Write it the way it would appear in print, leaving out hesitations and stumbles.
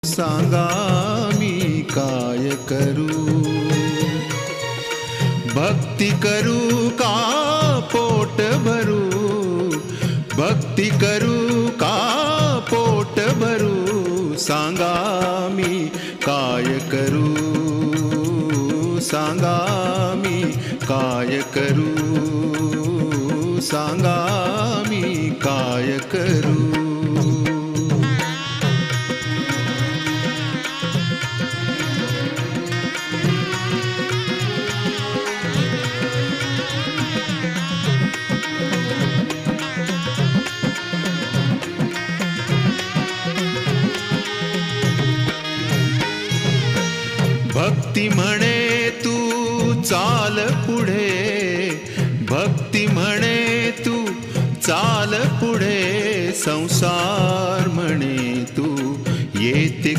सांगा मी काय करू, भक्ती करू का पोट भरू, भक्ती करू का पोट भरू, सांगा मी काय करू, सांगा मी काय करू, सांगा मी काय करू. भक्ती म्हणे तू चाल पुढे, भक्ती म्हणे तू चाल पुढे, संसार म्हणे तू येते